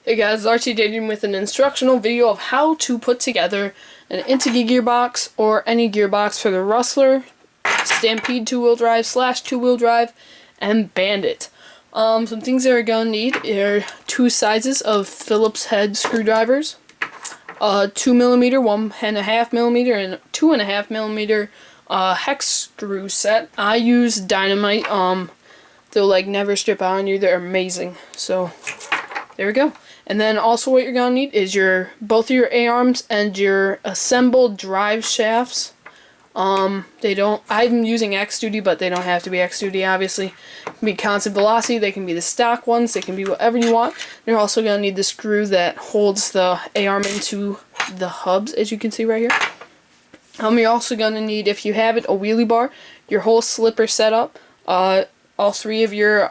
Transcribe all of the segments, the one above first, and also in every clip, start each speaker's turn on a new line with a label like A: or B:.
A: Hey guys, RT with an instructional video of how to put together an Integy gearbox or any gearbox for the Rustler, Stampede 2-wheel drive / 2-wheel drive, and Bandit. Some things that are going to need are 2 sizes of Phillips head screwdrivers, 2mm, 1.5mm, and 2.5mm hex screw set. I use dynamite. They'll like never strip out on you. They're amazing. So there we go. And then also what you're going to need is both of your A-arms and your assembled drive shafts. I'm using X duty, but they don't have to be X duty, obviously. They can be constant velocity, they can be the stock ones, they can be whatever you want. You're also going to need the screw that holds the A-arm into the hubs, as you can see right here. You're also going to need, if you have it, a wheelie bar, your whole slipper setup, all 3 of your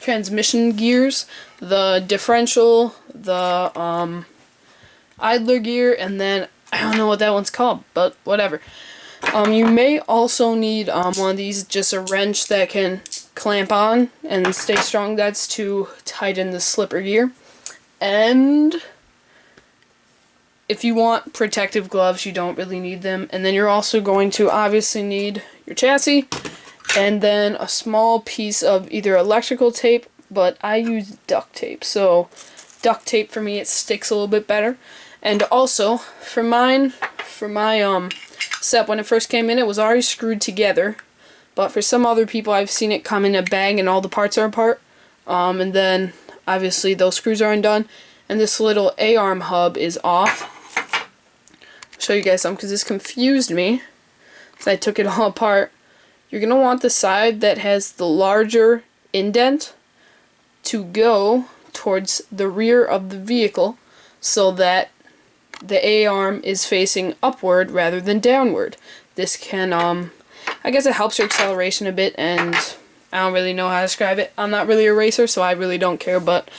A: transmission gears, the differential, the idler gear, and then I don't know what that one's called, but whatever. You may also need one of these, just a wrench that can clamp on and stay strong. That's to tighten the slipper gear. And if you want protective gloves, you don't really need them. And then you're also going to obviously need your chassis, and then a small piece of either electrical tape, but I use duct tape. So duct tape for me, it sticks a little bit better. And also for my set, when it first came in, it was already screwed together. But for some other people, I've seen it come in a bag and all the parts are apart. And then obviously those screws are undone, and this little A-arm hub is off. I'll show you guys some because this confused me, so I took it all apart. You're going to want the side that has the larger indent to go towards the rear of the vehicle so that the A-arm is facing upward rather than downward. This can, I guess it helps your acceleration a bit, and I don't really know how to describe it. I'm not really a racer, so I really don't care, but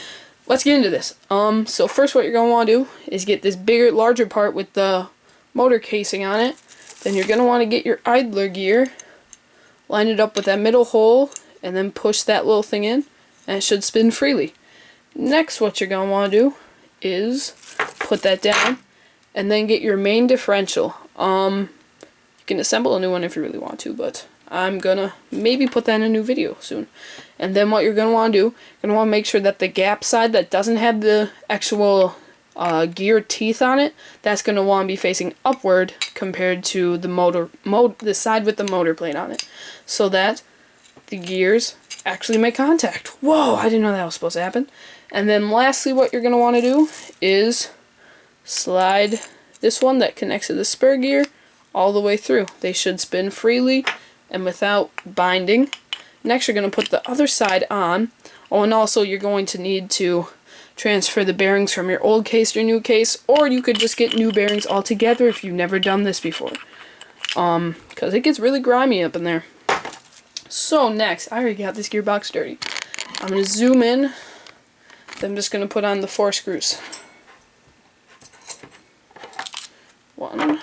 A: let's get into this. So first what you're going to want to do is get this larger part with the motor casing on it. Then you're going to want to get your idler gear, line it up with that middle hole, and then push that little thing in, and it should spin freely. Next, what you're going to want to do is put that down, and then get your main differential. You can assemble a new one if you really want to, but I'm going to maybe put that in a new video soon. And then what you're going to want to do, you're going to want to make sure that the gap side that doesn't have the actual gear teeth on it, that's going to want to be facing upward compared to the side with the motor plate on it, so that the gears actually make contact. Whoa, I didn't know that was supposed to happen. And then lastly, what you're going to want to do is slide this one that connects to the spur gear all the way through. They should spin freely and without binding. Next, you're going to put the other side on. Oh, and also you're going to need to transfer the bearings from your old case to your new case, or you could just get new bearings altogether if you've never done this before. Because it gets really grimy up in there. So next, I already got this gearbox dirty. I'm going to zoom in. Then I'm just going to put on the 4 screws. 1.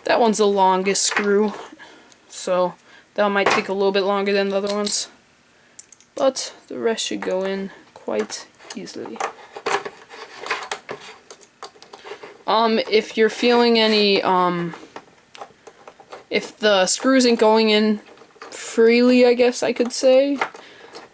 A: That one's the longest screw, so that one might take a little bit longer than the other ones, but the rest should go in quite easily. If you're feeling any, if the screw isn't going in freely, I guess I could say,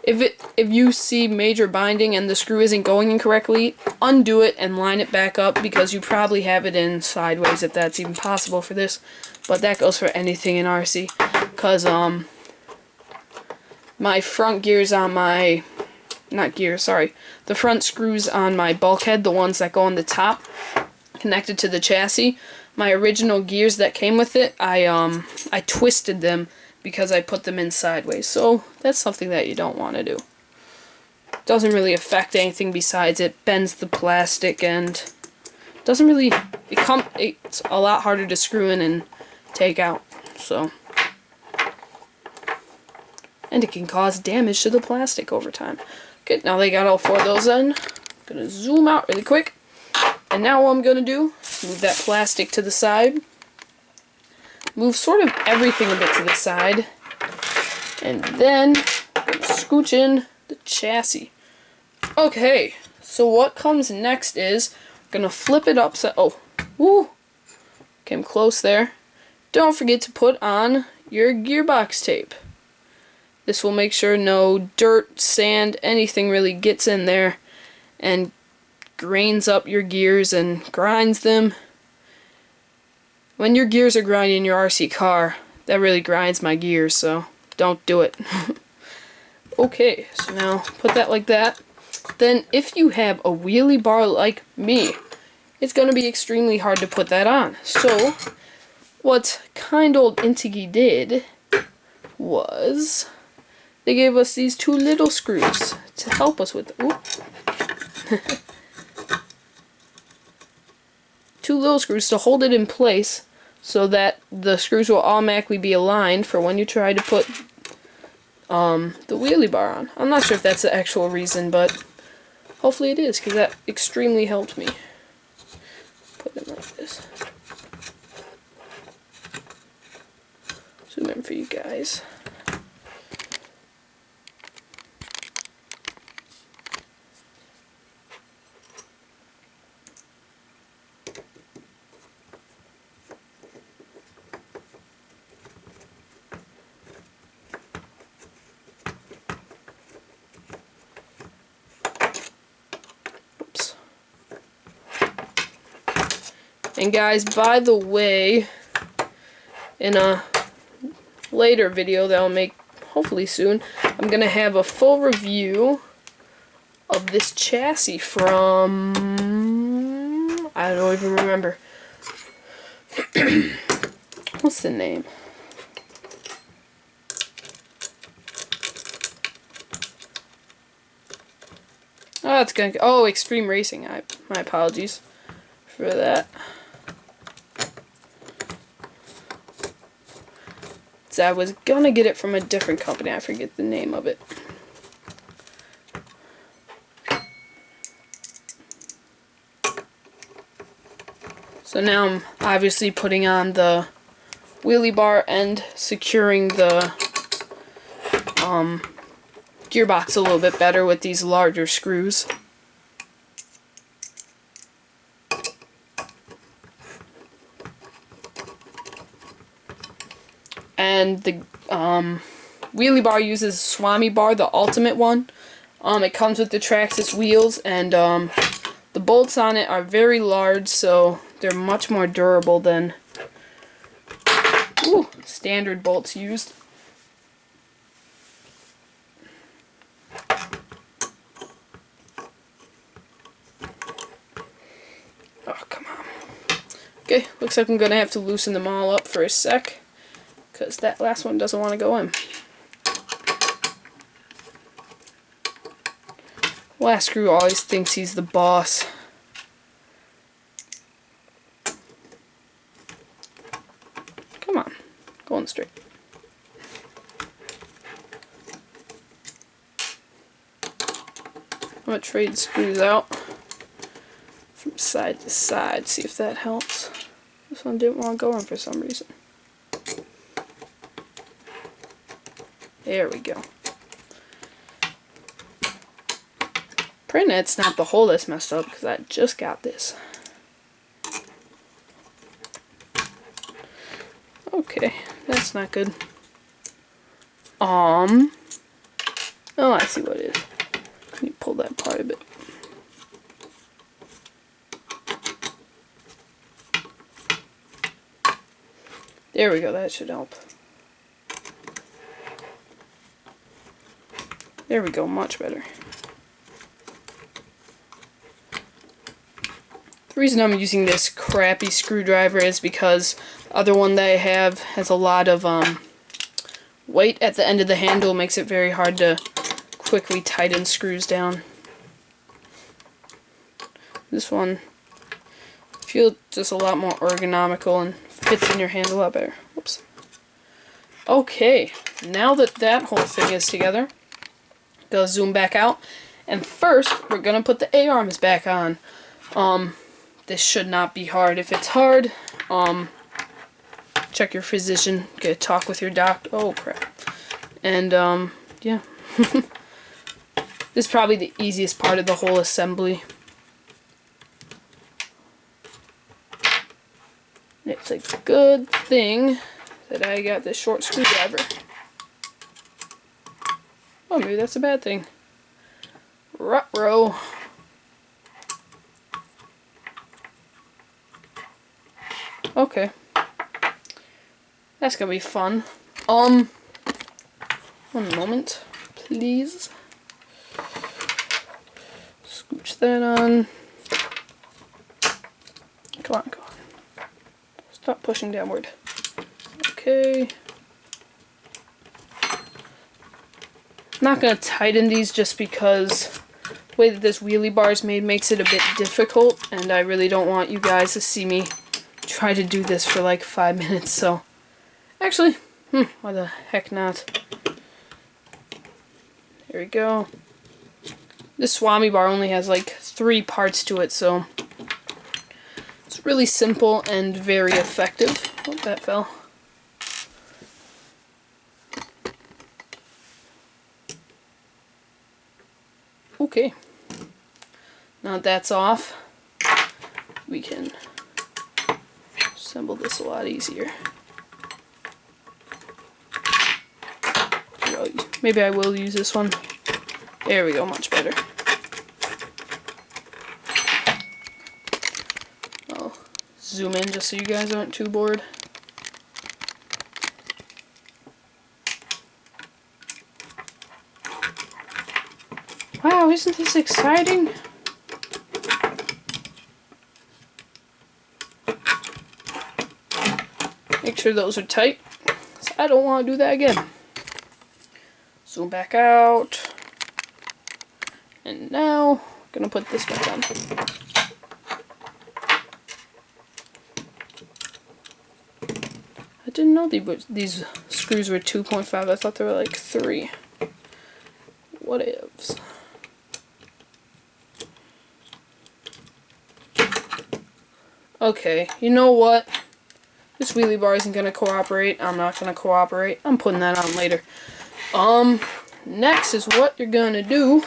A: if you see major binding and the screw isn't going in correctly, undo it and line it back up, because you probably have it in sideways, if that's even possible for this. But that goes for anything in RC, because my front gears on my, the front screws on my bulkhead, the ones that go on the top, connected to the chassis, my original gears that came with it, I twisted them because I put them in sideways. So that's something that you don't want to do. Doesn't really affect anything besides it bends the plastic, and doesn't really it's a lot harder to screw in and take out. So, and it can cause damage to the plastic over time. Okay, now they got all 4 of those in. I'm gonna zoom out really quick. And And now what I'm going to do, move that plastic to the side. Move sort of everything a bit to the side. And then scooch in the chassis. Okay, so what comes next is I'm going to flip it upside... Oh, woo! Came close there. Don't forget to put on your gearbox tape. This will make sure no dirt, sand, anything really gets in there and grains up your gears and grinds them. When your gears are grinding your RC car, that really grinds my gears, so don't do it. Okay, so now put that like that. Then if you have a wheelie bar like me, it's going to be extremely hard to put that on. So what kind old Integy did was they gave us these two little screws to help us with two little screws to hold it in place so that the screws will automatically be aligned for when you try to put the wheelie bar on. I'm not sure if that's the actual reason, but hopefully it is, because that extremely helped me. Put them like this. Zoom in for you guys. And guys, by the way, in a later video that I'll make hopefully soon, I'm going to have a full review of this chassis from... I don't even remember. What's the name? Oh, it's going to... Oh, Extreme Racing. My apologies for that. I was gonna get it from a different company. I forget the name of it. So now I'm obviously putting on the wheelie bar and securing the gearbox a little bit better with these larger screws. And the wheelie bar uses Swami bar, the ultimate one. It comes with the Traxxas wheels, and the bolts on it are very large, so they're much more durable than standard bolts used. Oh, come on. Okay, looks like I'm going to have to loosen them all up for a sec, because that last one doesn't want to go in. Last screw always thinks he's the boss. Come on, going straight. I'm going to trade the screws out from side to side, see if that helps. This one didn't want to go in for some reason. There we go. Praying that it's not the hole that's messed up, because I just got this. Okay, that's not good. Oh, I see what it is. Let me pull that apart a bit. There we go, that should help. There we go, much better. The reason I'm using this crappy screwdriver is because the other one that I have has a lot of weight at the end of the handle, makes it very hard to quickly tighten screws down. This one feels just a lot more ergonomical and fits in your hand a lot better. Whoops. Okay, now that that whole thing is together, go zoom back out, and first we're gonna put the A-arms back on. this should not be hard. If it's hard, check your physician, get a talk with your doctor. Oh crap. And yeah. This is probably the easiest part of the whole assembly. It's a good thing that I got this short screwdriver. Oh, maybe that's a bad thing. Ruh-roh. Okay. That's gonna be fun. One moment, please. Scooch that on. Come on, come on. Stop pushing downward. Okay. I'm not going to tighten these just because the way that this wheelie bar is made makes it a bit difficult, and I really don't want you guys to see me try to do this for like 5 minutes, so actually, why the heck not? There we go. This Swami bar only has like 3 parts to it, so it's really simple and very effective. Oh, that fell. Okay, now that that's off, we can assemble this a lot easier. Maybe I will use this one. There we go, much better. I'll zoom in just so you guys aren't too bored. Wow, isn't this exciting? Make sure those are tight, 'cause I don't want to do that again. Zoom back out. And now, I'm gonna put this back on. I didn't know these screws were 2.5. I thought they were like 3. What ifs? Okay, you know what? This wheelie bar isn't gonna cooperate. I'm not gonna cooperate. I'm putting that on later. Next is what you're gonna do.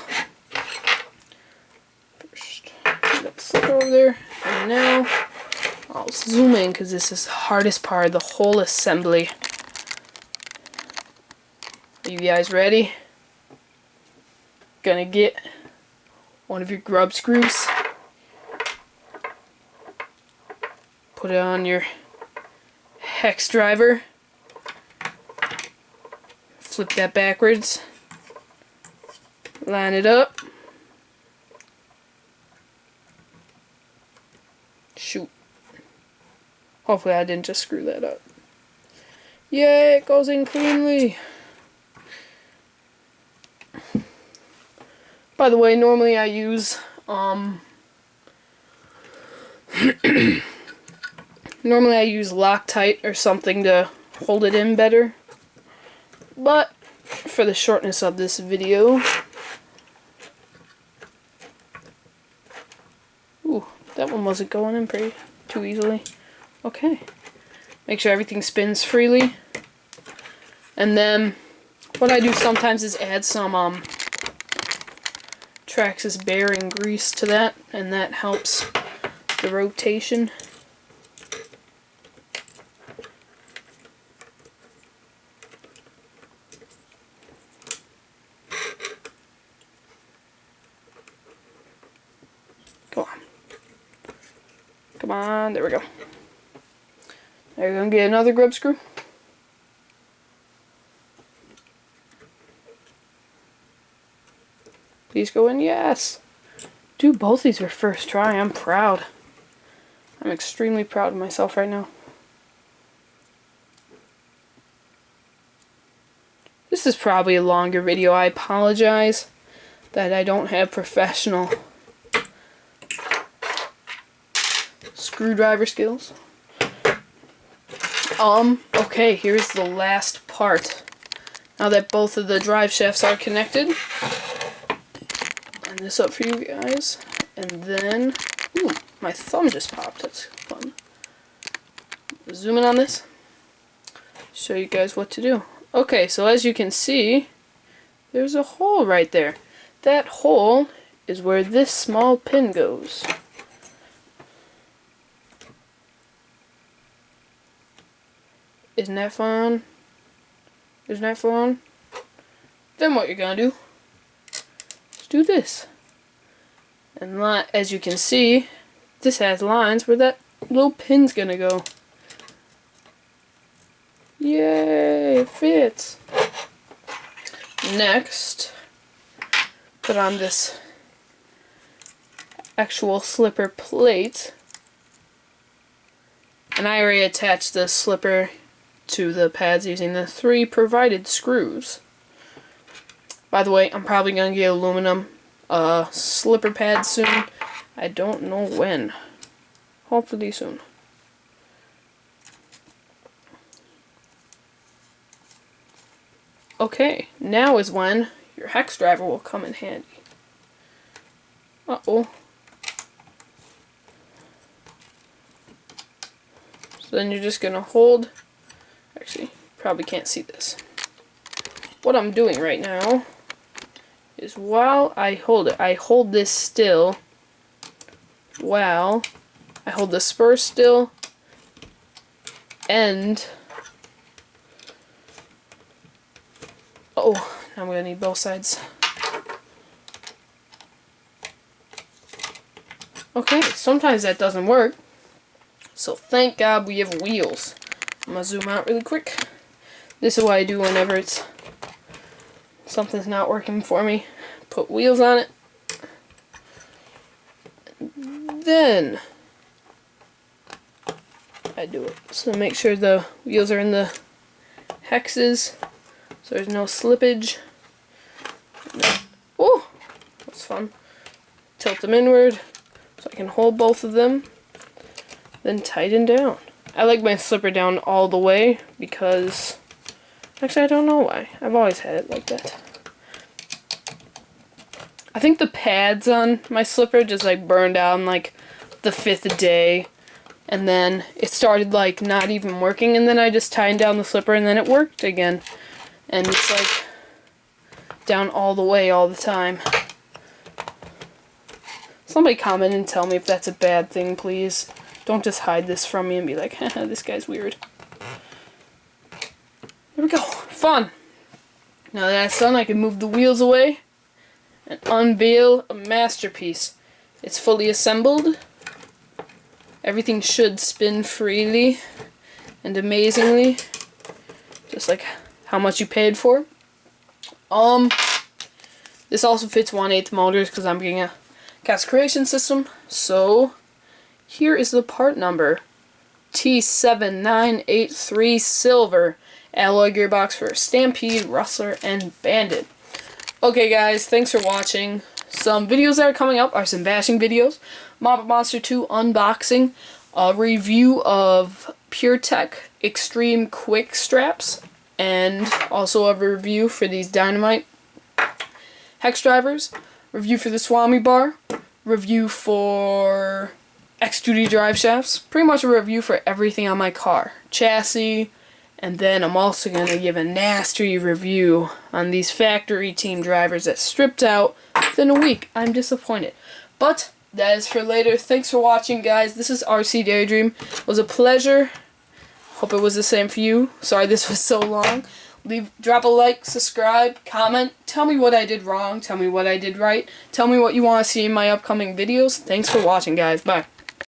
A: First, put that slipper over there, and now I'll zoom in because this is the hardest part of the whole assembly. Are you guys ready? Gonna get one of your grub screws. Put it on your hex driver. Flip that backwards. Line it up. Shoot. Hopefully I didn't just screw that up. Yay, it goes in cleanly. By the way, normally I use normally I use Loctite or something to hold it in better. But for the shortness of this video, ooh, that one wasn't going in pretty too easily. Okay. Make sure everything spins freely. And then what I do sometimes is add some Traxxas bearing grease to that, and that helps the rotation. Come on. Come on, there we go. Now you're going to get another grub screw. Please go in, yes! Dude, both these were first try, I'm proud. I'm extremely proud of myself right now. This is probably a longer video, I apologize that I don't have professional screwdriver skills. Okay, here's the last part. Now that both of the drive shafts are connected, line this up for you guys, and then, ooh, my thumb just popped. That's fun. Zoom in on this. Show you guys what to do. Okay, so as you can see, there's a hole right there. That hole is where this small pin goes. Isn't that fun? Isn't that fun? Then what you're gonna do is do this. And as you can see, this has lines where that little pin's gonna go. Yay, it fits. Next, put on this actual slipper plate. And I already attached the slipper to the pads using the 3 provided screws. By the way, I'm probably going to get aluminum slipper pads soon. I don't know when. Hopefully soon. Okay, now is when your hex driver will come in handy. Uh-oh. So then you're just going to hold, actually, probably can't see this. What I'm doing right now is while I hold it, I hold this still while I hold the spur still, and oh, now I'm going to need both sides. Okay, sometimes that doesn't work. So thank God we have wheels. I'm going to zoom out really quick. This is what I do whenever something's not working for me. Put wheels on it. Then I do it. So make sure the wheels are in the hexes so there's no slippage. Oh, that's fun. Tilt them inward so I can hold both of them. Then tighten down. I like my slipper down all the way because, actually I don't know why. I've always had it like that. I think the pads on my slipper just like burned out on like the 5th day. And then it started like not even working, and then I just tightened down the slipper and then it worked again. And it's like down all the way all the time. Somebody comment and tell me if that's a bad thing, please. Don't just hide this from me and be like, haha, this guy's weird. There we go. Fun. Now that that's done, I can move the wheels away and unveil a masterpiece. It's fully assembled. Everything should spin freely and amazingly. Just like how much you paid for. This also fits 1/8 motors because I'm getting a cast creation system. So here is the part number. T7983 silver alloy gearbox for Stampede, Rustler, and Bandit. Okay guys, thanks for watching. Some videos that are coming up are some bashing videos, Mob Monster 2 unboxing, a review of PureTech Extreme Quick Straps, and also a review for these Dynamite hex drivers, review for the Swami bar, review for X2D drive shafts, pretty much a review for everything on my car, chassis, and then I'm also going to give a nasty review on these factory team drivers that stripped out within a week. I'm disappointed. But that is for later. Thanks for watching, guys. This is RC Daydream. It was a pleasure. Hope it was the same for you. Sorry this was so long. Drop a like, subscribe, comment. Tell me what I did wrong. Tell me what I did right. Tell me what you want to see in my upcoming videos. Thanks for watching, guys. Bye.